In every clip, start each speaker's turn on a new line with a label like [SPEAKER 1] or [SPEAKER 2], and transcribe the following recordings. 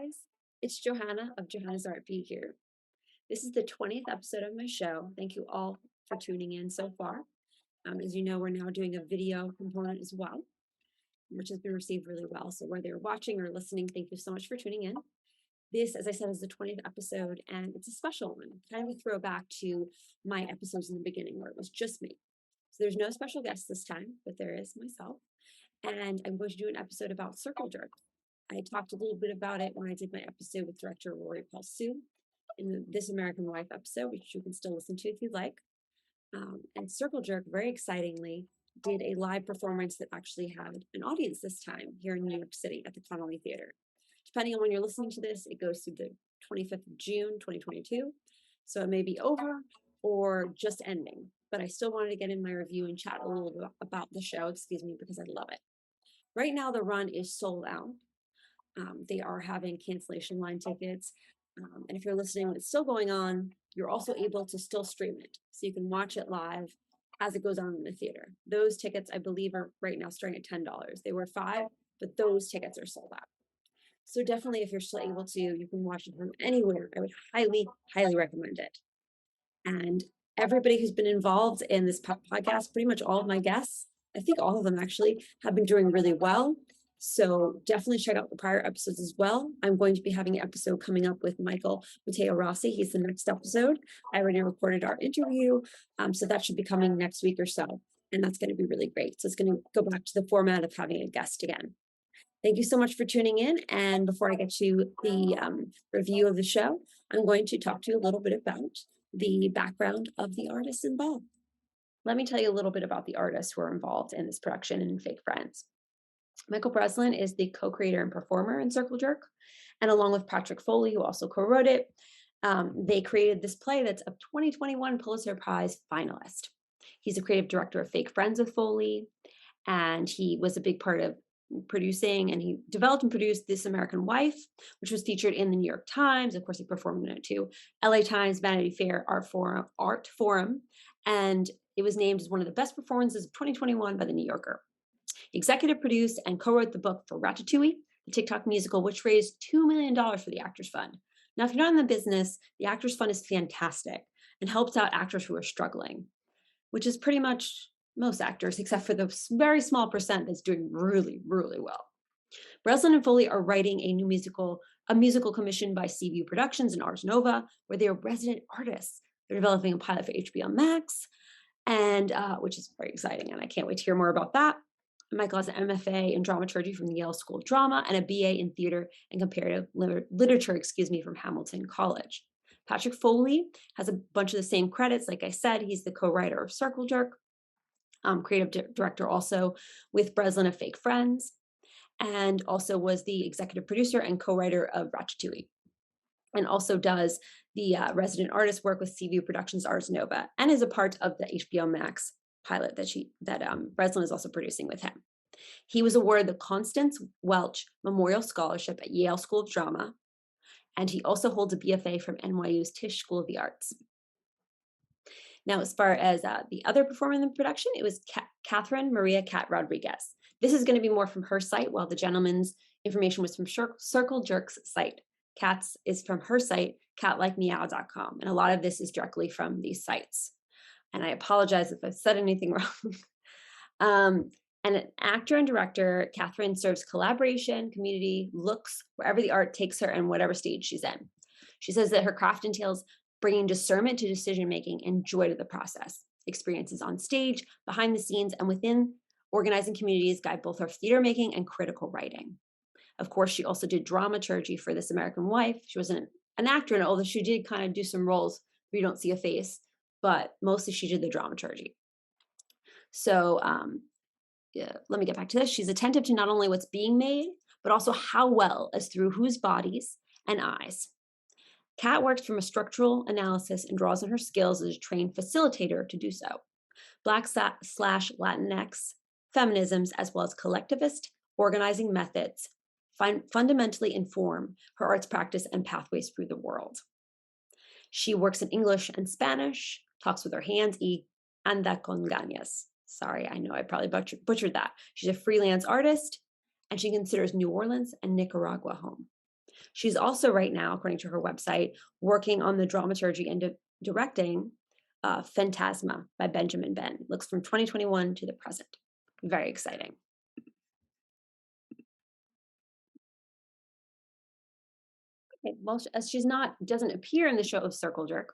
[SPEAKER 1] guys. It's Johanna of Johanna's Artbeat here. This is the 20th episode of my show. Thank you all for tuning in so far. As you know, we're now doing a video component as well, which has been received really well. So whether you're watching or listening, thank you so much for tuning in. This, as I said, is the 20th episode, and it's a special one, kind of a throwback to my episodes in the beginning where it was just me. So there's no special guest this time, but there is myself. And I'm going to do an episode about circle jerk. I talked a little bit about it when I did my episode with director Rory Paul Sue in the This American Wife episode, which you can still listen to if you'd like. And Circle Jerk, very excitingly, did a live performance that actually had an audience this time here in New York City at the Connolly Theater. Depending on when you're listening to this, it goes through the 25th of June, 2022. So it may be over or just ending. But I still wanted to get in my review and chat a little bit about the show, because I love it. Right now, the run is sold out. They are having cancellation line tickets. And if you're listening when it's still going on, you're also able to still stream it. So you can watch it live as it goes on in the theater. Those tickets, I believe, are right now starting at $10. They were $5, but those tickets are sold out. So definitely, if you're still able to, you can watch it from anywhere. I would highly, highly recommend it. And everybody who's been involved in this podcast, pretty much all of my guests, I think all of them actually, have been doing really well. So definitely check out the prior episodes as well. I'm going to be having an episode coming up with Michael Mateo Rossi. He's the next episode. I already recorded our interview, so that should be coming next week or so. And that's going to be really great. So it's going to go back to the format of having a guest again. Thank you so much for tuning in. And before I get to the review of the show, I'm going to talk to you a little bit about the background of the artists involved. Let me tell you a little bit about the artists who are involved in this production in Fake Friends. Michael Breslin is the co-creator and performer in Circle Jerk, and along with Patrick Foley, who also co-wrote it, they created this play that's a 2021 Pulitzer Prize finalist. He's a creative director of Fake Friends with Foley, and he was a big part of producing, and he developed and produced This American Wife, which was featured in the New York Times. Of course, he performed in it too. LA Times, Vanity Fair, Art Forum, and it was named as one of the best performances of 2021 by the New Yorker. He executive produced and co-wrote the book for Ratatouille, the TikTok musical, which raised $2 million for the Actors Fund. Now, if you're not in the business, the Actors Fund is fantastic and helps out actors who are struggling, which is pretty much most actors, except for the very small percent that's doing really, really well. Breslin and Foley are writing a musical commissioned by Seaview Productions and Ars Nova, where they are resident artists. They're developing a pilot for HBO Max, and which is very exciting, and I can't wait to hear more about that. Michael has an MFA in dramaturgy from the Yale School of Drama and a BA in theater and comparative literature, from Hamilton College. Patrick Foley has a bunch of the same credits. Like I said, he's the co-writer of Circle Jerk, creative director also with Breslin of Fake Friends, and also was the executive producer and co-writer of Ratatouille, and also does the resident artist work with Seaview Productions Ars Nova, and is a part of the HBO Max pilot that Breslin is also producing with him. He was awarded the Constance Welch Memorial Scholarship at Yale School of Drama, and he also holds a BFA from NYU's Tisch School of the Arts. Now, as far as the other performer in the production, it was Catherine Maria Cat Rodriguez. This is going to be more from her site, while the gentleman's information was from Circle Jerk's site. Cat's is from her site, catlikemeow.com, and a lot of this is directly from these sites. And I apologize if I've said anything wrong. And an actor and director, Catherine serves collaboration, community, looks, wherever the art takes her and whatever stage she's in. She says that her craft entails bringing discernment to decision-making and joy to the process. Experiences on stage, behind the scenes, and within organizing communities guide both her theater making and critical writing. Of course, she also did dramaturgy for This American Wife. She was an actor in it, although she did kind of do some roles where you don't see a face, but mostly she did the dramaturgy. So let me get back to this. She's attentive to not only what's being made, but also how well as through whose bodies and eyes. Kat works from a structural analysis and draws on her skills as a trained facilitator to do so. Black/Latinx feminisms, as well as collectivist organizing methods, fundamentally inform her arts practice and pathways through the world. She works in English and Spanish, talks with her hands, y anda con ganas. Sorry, I know I probably butchered that. She's a freelance artist, and she considers New Orleans and Nicaragua home. She's also right now, according to her website, working on the dramaturgy and directing Phantasma by Benjamin Ben. Looks from 2021 to the present. Very exciting. Okay, well, as she's not doesn't appear in the show of Circle Jerk,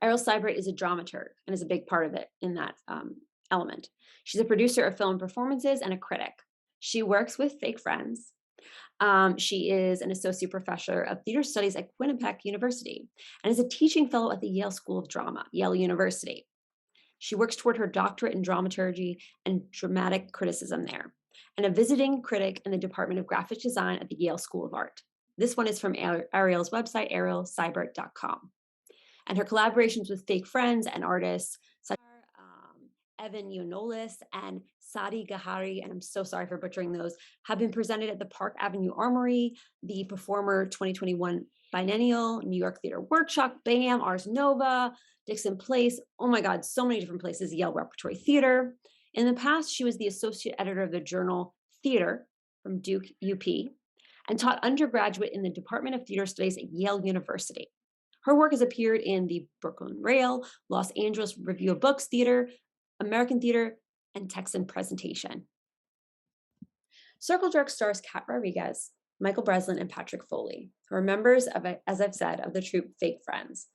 [SPEAKER 1] Ariel Seibert is a dramaturg and is a big part of it in that element. She's a producer of film performances and a critic. She works with fake friends. She is an associate professor of theater studies at Quinnipiac University and is a teaching fellow at the Yale School of Drama, Yale University. She works toward her doctorate in dramaturgy and dramatic criticism there, and a visiting critic in the Department of Graphic Design at the Yale School of Art. This one is from Ariel's website, arielseibert.com. And her collaborations with fake friends and artists such as Evan Yonolis and Sadi Gahari, and I'm so sorry for butchering those, have been presented at the Park Avenue Armory, the Performer 2021 Biennial, New York Theater Workshop, BAM, Ars Nova, Dixon Place. Oh my God, so many different places, Yale Repertory Theater. In the past, she was the associate editor of the journal Theater from Duke UP and taught undergraduate in the Department of Theater Studies at Yale University. Her work has appeared in the Brooklyn Rail, Los Angeles Review of Books Theater, American Theater, and Texan Presentation. Circle Jerk stars Kat Rodriguez, Michael Breslin, and Patrick Foley, who are members of, as I've said, of the troupe Fake Friends.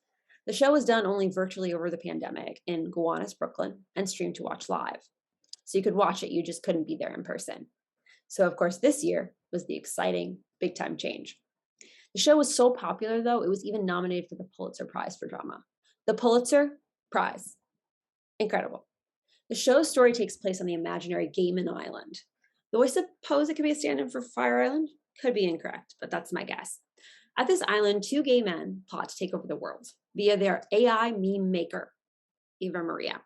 [SPEAKER 1] The show was done only virtually over the pandemic in Gowanus, Brooklyn, and streamed to watch live. So you could watch it, you just couldn't be there in person. So of course, this year was the exciting big time change. The show was so popular, though, it was even nominated for the Pulitzer Prize for Drama. The Pulitzer Prize. Incredible. The show's story takes place on the imaginary Gaiman Island. Though I suppose it could be a stand-in for Fire Island, could be incorrect, but that's my guess. At this island, two gay men plot to take over the world via their AI meme maker, Eva Maria.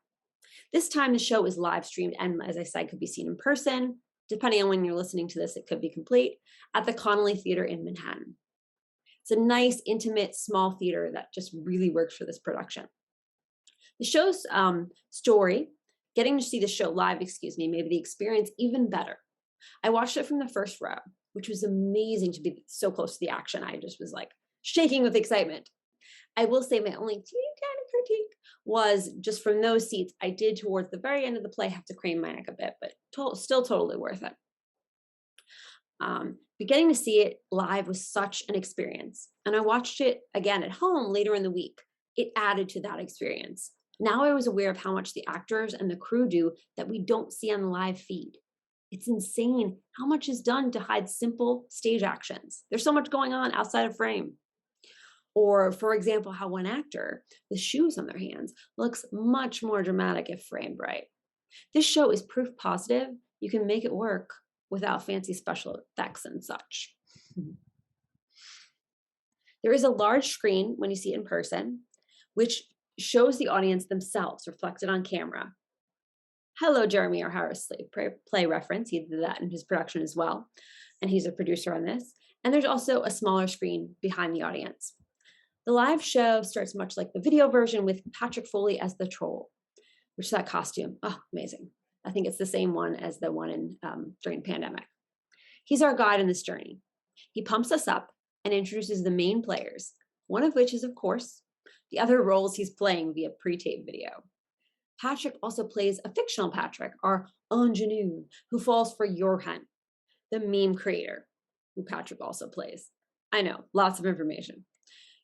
[SPEAKER 1] This time, the show is live streamed and, as I said, could be seen in person. Depending on when you're listening to this, it could be complete at the Connolly Theater in Manhattan. It's a nice, intimate, small theater that just really works for this production. The show's story, getting to see the show live, made the experience even better. I watched it from the first row, which was amazing to be so close to the action. I just was like shaking with excitement. I will say my only teeny kind of critique was just from those seats, I did towards the very end of the play have to crane my neck a bit, but still totally worth it. But getting to see it live was such an experience. And I watched it again at home later in the week. It added to that experience. Now I was aware of how much the actors and the crew do that we don't see on the live feed. It's insane how much is done to hide simple stage actions. There's so much going on outside of frame. Or, for example, how one actor with shoes on their hands looks much more dramatic if framed right. This show is proof positive you can make it work without fancy special effects and such. There is a large screen when you see it in person, which shows the audience themselves reflected on camera. Hello, Jeremy O'Hara Slave play reference. He did that in his production as well. And he's a producer on this. And there's also a smaller screen behind the audience. The live show starts much like the video version with Patrick Foley as the troll, which is that costume. Oh, amazing. I think it's the same one as the one in during the pandemic. He's our guide in this journey. He pumps us up and introduces the main players, one of which is, of course, the other roles he's playing via pre-tape video. Patrick also plays a fictional Patrick, our ingenue, who falls for Johanna, the meme creator, who Patrick also plays. I know, lots of information.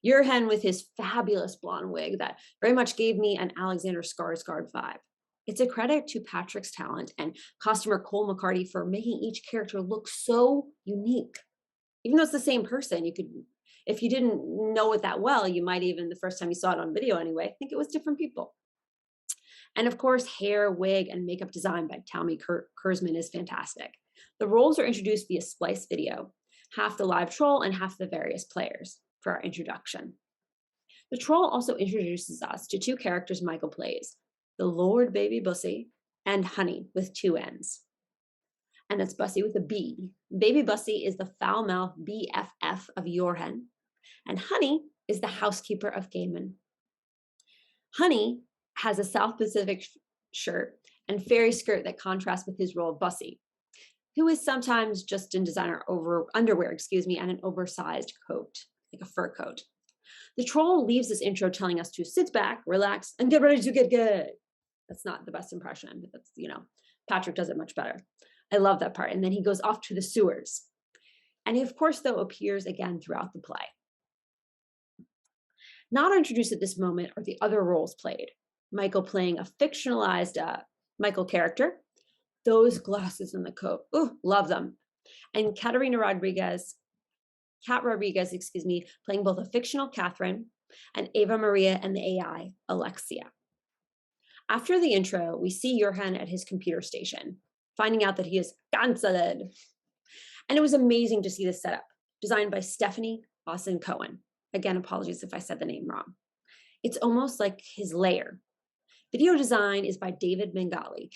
[SPEAKER 1] Johanna with his fabulous blonde wig that very much gave me an Alexander Skarsgård vibe. It's a credit to Patrick's talent and costumer Cole McCarty for making each character look so unique. Even though it's the same person, you could, if you didn't know it that well, you might even, the first time you saw it on video anyway, think it was different people. And of course, hair, wig, and makeup design by Tammy Kurzman is fantastic. The roles are introduced via splice video, half the live troll and half the various players for our introduction. The troll also introduces us to two characters Michael plays, the Lord Baby Bussy and Honey with two N's. And that's Bussy with a B. Baby Bussy is the foul-mouthed BFF of Johanna, and Honey is the housekeeper of Gaiman. Honey has a South Pacific shirt and fairy skirt that contrasts with his role of Bussy. who is sometimes just in designer underwear, and an oversized coat, like a fur coat. The troll leaves this intro telling us to sit back, relax, and get ready to get good. That's not the best impression, but that's, Patrick does it much better. I love that part. And then he goes off to the sewers. And he, of course, though, appears again throughout the play. Not introduced at this moment are the other roles played. Michael playing a fictionalized Michael character. Those glasses and the coat. Ooh, love them. And Kat Rodriguez, playing both a fictional Catherine and Ava Maria and the AI, Alexia. After the intro, we see Johanna at his computer station, finding out that he is cancelled. And it was amazing to see this setup, designed by Stephanie Austin Cohen. Again, apologies if I said the name wrong. It's almost like his lair. Video design is by David Bengali.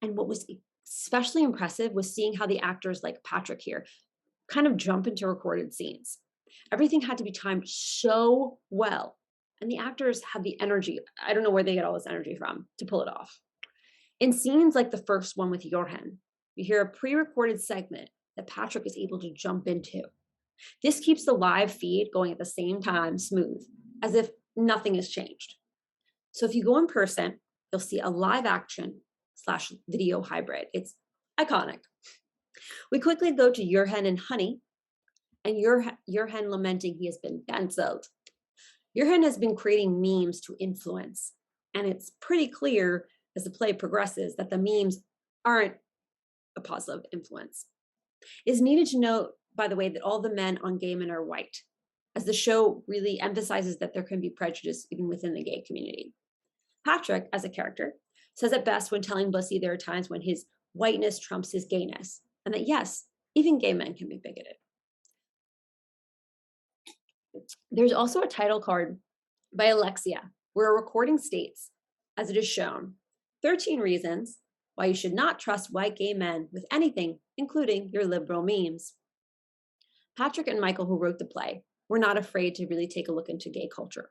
[SPEAKER 1] And what was especially impressive was seeing how the actors like Patrick here kind of jump into recorded scenes. Everything had to be timed so well. And the actors have the energy. I don't know where they get all this energy from to pull it off. In scenes like the first one with Johan, you hear a pre-recorded segment that Patrick is able to jump into. This keeps the live feed going at the same time smooth, as if nothing has changed. So if you go in person, you'll see a live action / video hybrid. It's iconic. We quickly go to Johan and Honey, and Johan lamenting he has been cancelled. Johan has been creating memes to influence, and it's pretty clear as the play progresses that the memes aren't a positive influence. It's needed to note, by the way, that all the men on Gay Men are white, as the show really emphasizes that there can be prejudice even within the gay community. Patrick, as a character, says it best when telling Bussy there are times when his whiteness trumps his gayness, and that yes, even gay men can be bigoted. There's also a title card by Alexia, where a recording states, as it is shown, 13 reasons why you should not trust white gay men with anything, including your liberal memes. Patrick and Michael, who wrote the play, were not afraid to really take a look into gay culture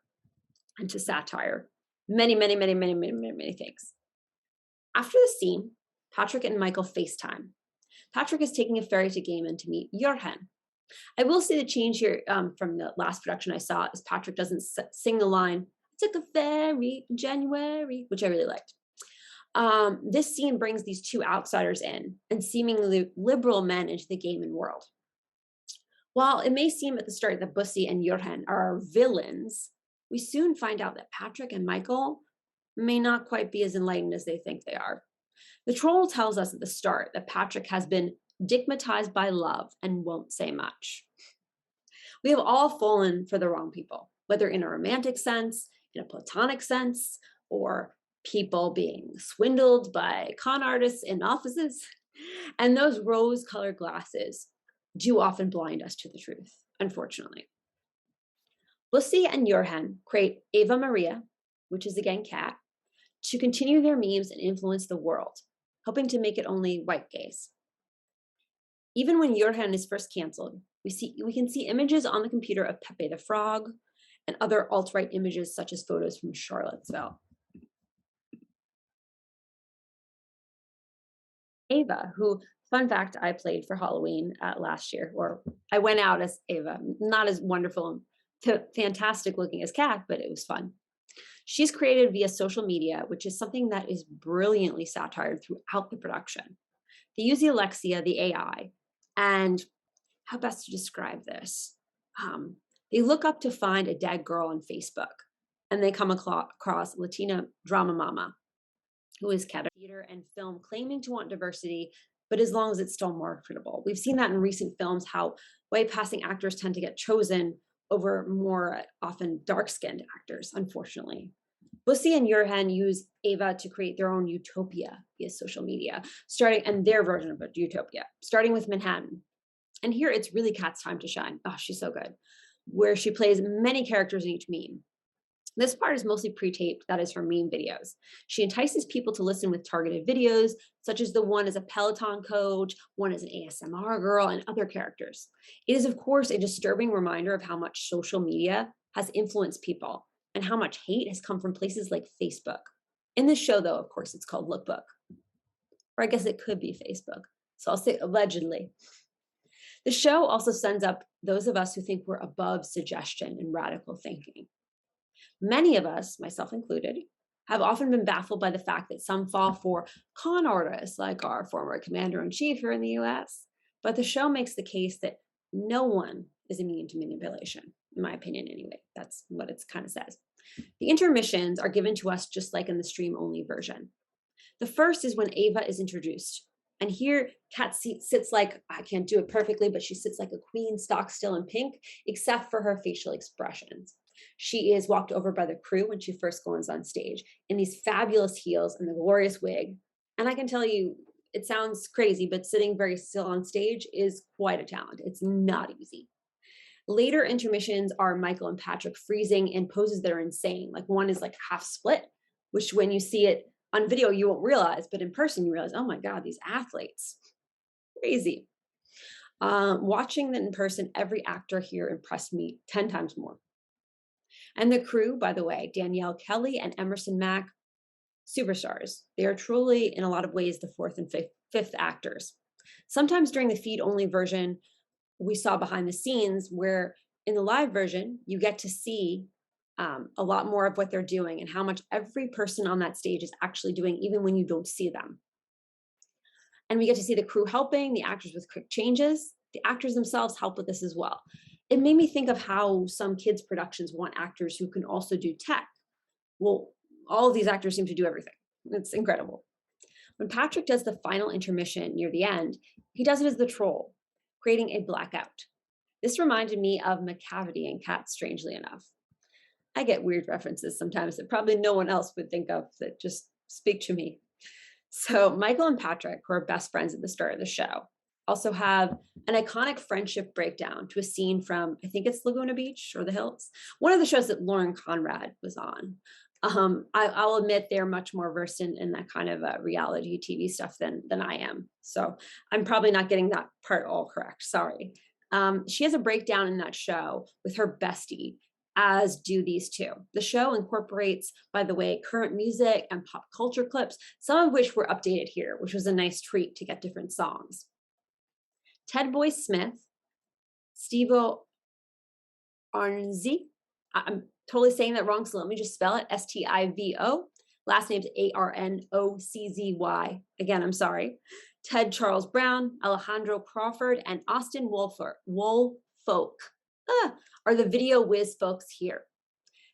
[SPEAKER 1] and to satire. Many things. After the scene, Patrick and Michael FaceTime. Patrick is taking a ferry to Gay Men to meet Johan. I will say the change here from the last production I saw is Patrick doesn't sing the line, "I took a ferry in January," which I really liked. This scene brings these two outsiders in and seemingly liberal men into the gay men world. While it may seem at the start that Bussy and Johan are villains, we soon find out that Patrick and Michael may not quite be as enlightened as they think they are. The troll tells us at the start that Patrick has been digmatized by love and won't say much. We have all fallen for the wrong people, whether in a romantic sense, in a platonic sense, or people being swindled by con artists in offices. And those rose-colored glasses do often blind us to the truth, unfortunately. Bussy and Johan create Ava Maria, which is again Kat, to continue their memes and influence the world, hoping to make it only white gays. Even when Johan is first canceled, we can see images on the computer of Pepe the Frog and other alt-right images such as photos from Charlottesville. Ava, who, fun fact, I played for Halloween last year, or I went out as Ava, not as wonderful and fantastic looking as Kat, but it was fun. She's created via social media, which is something that is brilliantly satired throughout the production. They use the Alexia, the AI, and how best to describe this? They look up to find a dead girl on Facebook, and they come across Latina drama mama, who is theater and film claiming to want diversity, but as long as it's still marketable. We've seen that in recent films, how white passing actors tend to get chosen over more often dark-skinned actors, unfortunately. Bussy and Johan use Ava to create their own utopia via social media, and their version of a utopia, starting with Manhattan. And here it's really Kat's time to shine. Oh, she's so good. Where she plays many characters in each meme. This part is mostly pre-taped, that is her meme videos. She entices people to listen with targeted videos, such as the one as a Peloton coach, one as an ASMR girl, and other characters. It is, of course, a disturbing reminder of how much social media has influenced people and how much hate has come from places like Facebook. In this show, though, of course, it's called Lookbook. Or I guess it could be Facebook. So I'll say allegedly. The show also sends up those of us who think we're above suggestion and radical thinking. Many of us, myself included, have often been baffled by the fact that some fall for con artists like our former commander in chief here in the US. But the show makes the case that no one is immune to manipulation, in my opinion, anyway. That's what it kind of says. The intermissions are given to us just like in the stream only version. The first is when Ava is introduced. And here, Kat sits like, I can't do it perfectly, but she sits like a queen, stock still in pink, except for her facial expressions. She is walked over by the crew when she first goes on stage in these fabulous heels and the glorious wig. And I can tell you, it sounds crazy, but sitting very still on stage is quite a talent. It's not easy. Later intermissions are Michael and Patrick freezing in poses that are insane. Like one is like half split, which when you see it on video, you won't realize, but in person, you realize, oh my God, these athletes, crazy. Watching them in person, every actor here impressed me 10 times more. And the crew, by the way, Danielle Kelly and Emerson Mack, superstars. They are truly, in a lot of ways, the fourth and fifth actors. Sometimes during the feed only version, we saw behind the scenes where in the live version, you get to see a lot more of what they're doing and how much every person on that stage is actually doing, even when you don't see them. And we get to see the crew helping, the actors with quick changes. The actors themselves help with this as well. It made me think of how some kids' productions want actors who can also do tech. Well, all of these actors seem to do everything. It's incredible. When Patrick does the final intermission near the end, he does it as the troll, creating a blackout. This reminded me of McCavity and Cat, strangely enough. I get weird references sometimes that probably no one else would think of that just speak to me. So Michael and Patrick, who are best friends at the start of the show, also have an iconic friendship breakdown to a scene from, I think it's Laguna Beach or The Hills, one of the shows that Lauren Conrad was on. I'll admit they're much more versed in that kind of reality TV stuff than I am. So I'm probably not getting that part all correct. Sorry. She has a breakdown in that show with her bestie, as do these two. The show incorporates, by the way, current music and pop culture clips, some of which were updated here, which was a nice treat to get different songs. Ted Boy Smith, Stevo Arnzy, I'm totally saying that wrong, so let me just spell it, Stivo. Last name's Arnoczzy. Again, I'm sorry. Ted Charles Brown, Alejandro Crawford, and Austin Woolfolk are the video whiz folks here.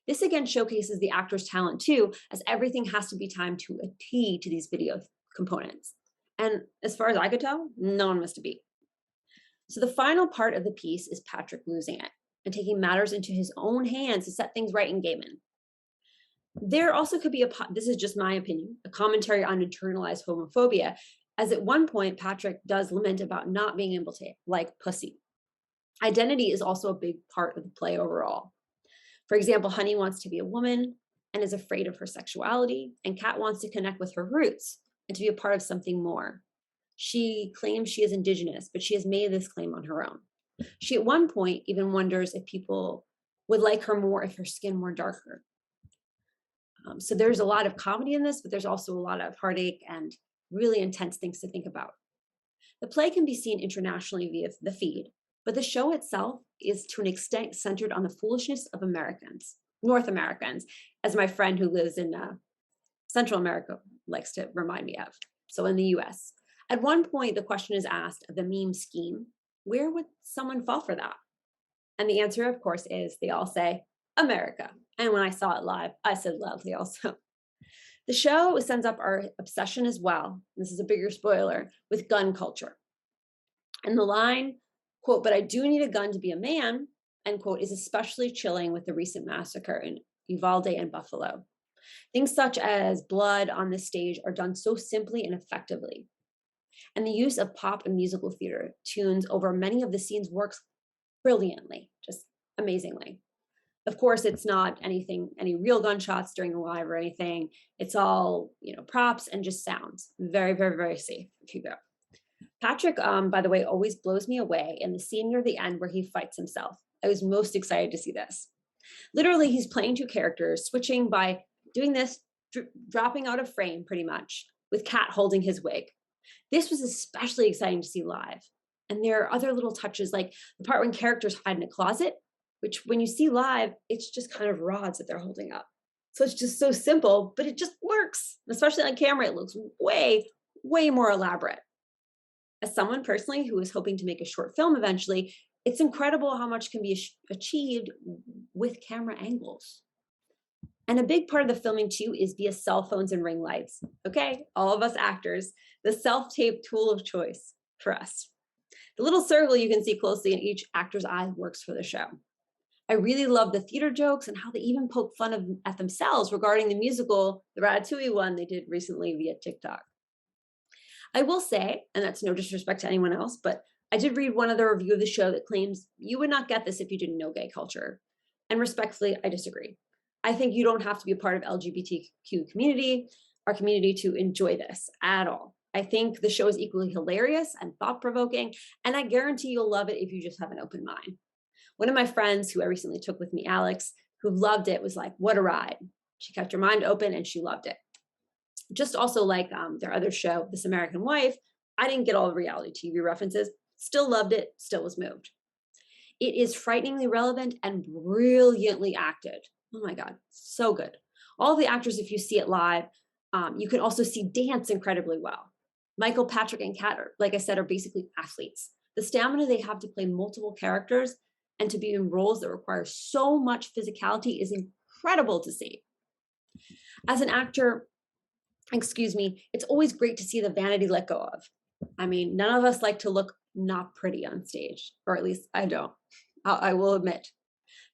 [SPEAKER 1] This again showcases the actor's talent too, as everything has to be timed to a T to these video components. And as far as I could tell, no one missed a beat. So the final part of the piece is Patrick losing it and taking matters into his own hands to set things right in Gaiman. There also could be this is just my opinion, a commentary on internalized homophobia, as at one point, Patrick does lament about not being able to like pussy. Identity is also a big part of the play overall. For example, Honey wants to be a woman and is afraid of her sexuality, and Kat wants to connect with her roots and to be a part of something more. She claims she is indigenous, but she has made this claim on her own. She at one point even wonders if people would like her more if her skin were darker. So there's a lot of comedy in this, but there's also a lot of heartache and really intense things to think about. The play can be seen internationally via the feed, but the show itself is to an extent centered on the foolishness of Americans, North Americans, as my friend who lives in Central America likes to remind me of. So in the US. At one point, the question is asked of the meme scheme, where would someone fall for that? And the answer, of course, is they all say, America. And when I saw it live, I said loudly also. The show sends up our obsession as well, this is a bigger spoiler, with gun culture. And the line, quote, but I do need a gun to be a man, end quote, is especially chilling with the recent massacre in Uvalde and Buffalo. Things such as blood on the stage are done so simply and effectively. And the use of pop and musical theater tunes over many of the scenes works brilliantly, just amazingly. Of course, it's not any real gunshots during the live or anything. It's all, props and just sounds. Very, very, very safe if you go. Patrick, by the way, always blows me away in the scene near the end where he fights himself. I was most excited to see this. Literally, he's playing two characters, switching by doing this, dropping out of frame pretty much, with Kat holding his wig. This was especially exciting to see live. And there are other little touches like the part when characters hide in a closet, which when you see live, it's just kind of rods that they're holding up. So it's just so simple, but it just works. Especially on camera, it looks way more elaborate. As someone personally who is hoping to make a short film eventually, it's incredible how much can be achieved with camera angles. And a big part of the filming too is via cell phones and ring lights. Okay, all of us actors, the self-tape tool of choice for us. The little circle you can see closely in each actor's eye works for the show. I really love the theater jokes and how they even poke fun at themselves regarding the musical, the Ratatouille one they did recently via TikTok. I will say, and that's no disrespect to anyone else, but I did read one other review of the show that claims you would not get this if you didn't know gay culture. And respectfully, I disagree. I think you don't have to be a part of LGBTQ community, our community, to enjoy this at all. I think the show is equally hilarious and thought-provoking, and I guarantee you'll love it if you just have an open mind. One of my friends who I recently took with me, Alex, who loved it, was like, what a ride. She kept her mind open and she loved it. Just also like their other show, This American Wife, I didn't get all the reality TV references, still loved it, still was moved. It is frighteningly relevant and brilliantly acted. Oh my God, so good. All the actors, if you see it live, you can also see dance incredibly well. Michael, Patrick, and Kat, like I said, are basically athletes. The stamina they have to play multiple characters and to be in roles that require so much physicality is incredible to see. As an actor, excuse me, it's always great to see the vanity let go of. I mean, none of us like to look not pretty on stage, or at least I don't. I will admit.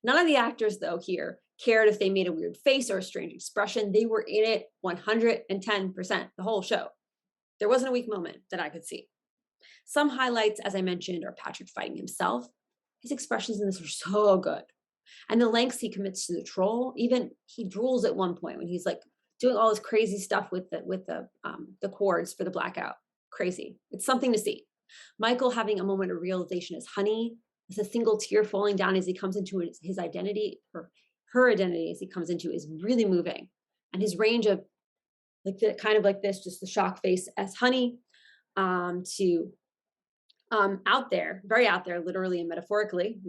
[SPEAKER 1] None of the actors, though, here cared if they made a weird face or a strange expression. They were in it 110%, the whole show. There wasn't a weak moment that I could see. Some highlights, as I mentioned, are Patrick fighting himself. His expressions in this are so good. And the lengths he commits to the troll, even he drools at one point when he's like doing all this crazy stuff with the chords for the blackout. Crazy. It's something to see. Michael having a moment of realization as Honey, with a single tear falling down as he comes into his identity, or her identity as he comes into, is really moving. And his range of like the kind of like this, just the shock face as Honey, to out there, very out there, literally and metaphorically,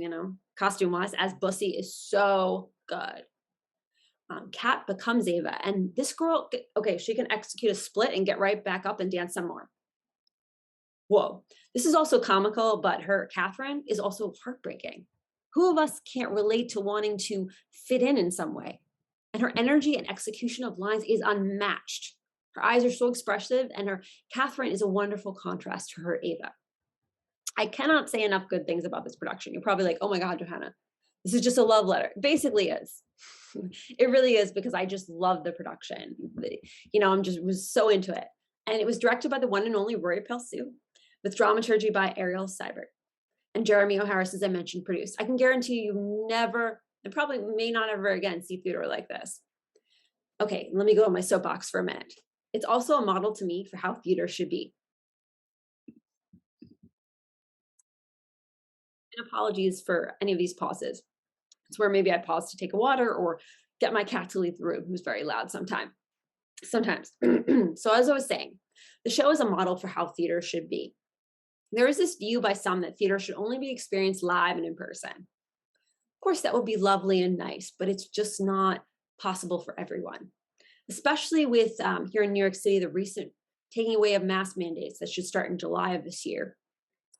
[SPEAKER 1] costume wise, as Bussy is so good. Kat becomes Ava, and this girl, okay, she can execute a split and get right back up and dance some more. Whoa. This is also comical, but her Catherine is also heartbreaking. Who of us can't relate to wanting to fit in some way? And her energy and execution of lines is unmatched. Her eyes are so expressive, and her Catherine is a wonderful contrast to her Ava. I cannot say enough good things about this production. You're probably like, oh my God, Johanna, this is just a love letter. It basically is. It really is, because I just love the production. Was so into it. And it was directed by the one and only Rory Pelsu, with dramaturgy by Ariel Seibert. And Jeremy O'Harris, as I mentioned, produced. I can guarantee you never, and probably may not ever again, see theater like this. Okay, let me go on my soapbox for a minute. It's also a model to me for how theater should be. And apologies for any of these pauses. It's where maybe I pause to take a water or get my cat to leave the room, who's very loud sometimes. So as I was saying, the show is a model for how theater should be. There is this view by some that theater should only be experienced live and in person. Of course, that would be lovely and nice, but it's just not possible for everyone, especially with here in New York City, the recent taking away of mask mandates that should start in July of this year.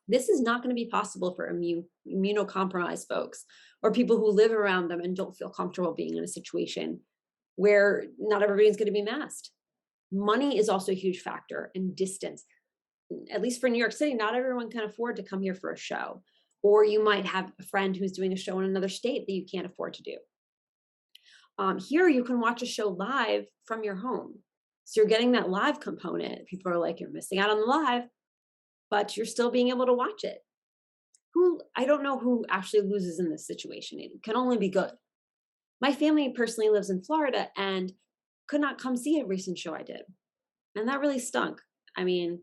[SPEAKER 1] This is not going to be possible for immunocompromised folks or people who live around them and don't feel comfortable being in a situation where not everybody's going to be masked. Money is also a huge factor, and distance. At least for New York City, not everyone can afford to come here for a show. Or you might have a friend who's doing a show in another state that you can't afford to do. Here, you can watch a show live from your home. So you're getting that live component. People are like, you're missing out on the live, but you're still being able to watch it. I don't know who actually loses in this situation. It can only be good. My family personally lives in Florida and could not come see a recent show I did. And that really stunk. I mean,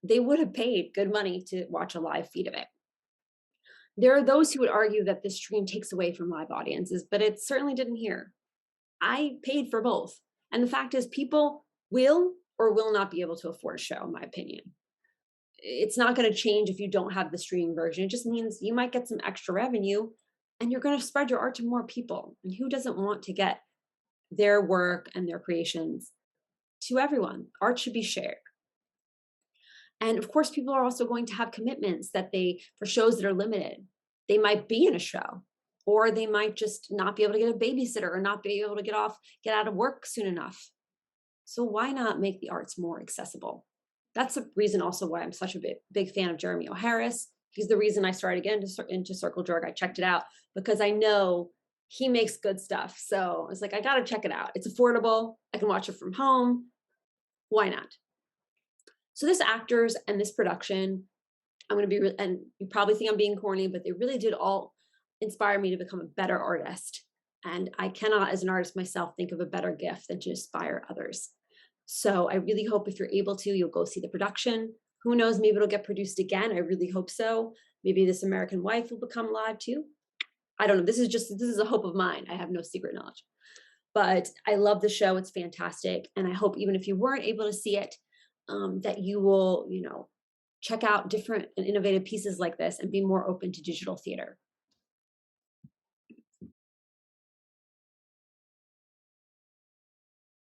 [SPEAKER 1] they would have paid good money to watch a live feed of it. There are those who would argue that this stream takes away from live audiences, but it certainly didn't here. I paid for both. And the fact is, people will or will not be able to afford a show, in my opinion. It's not going to change if you don't have the streaming version. It just means you might get some extra revenue and you're going to spread your art to more people. And who doesn't want to get their work and their creations to everyone? Art should be shared. And of course, people are also going to have commitments that for shows that are limited. They might be in a show, or they might just not be able to get a babysitter or not be able to get out of work soon enough. So why not make the arts more accessible? That's a reason also why I'm such a big fan of Jeremy O'Harris. He's the reason I started getting into Circle Jerk. I checked it out because I know he makes good stuff. So I was like, I got to check it out. It's affordable. I can watch it from home. Why not? So this actors and this production, I'm going to be, and you probably think I'm being corny, but they really did all inspire me to become a better artist. And I cannot, as an artist myself, think of a better gift than to inspire others. So I really hope if you're able to, you'll go see the production. Who knows, maybe it'll get produced again. I really hope so. Maybe This American Wife will become live too. I don't know. This is a hope of mine. I have no secret knowledge. But I love the show. It's fantastic. And I hope even if you weren't able to see it, that you will, check out different and innovative pieces like this and be more open to digital theater.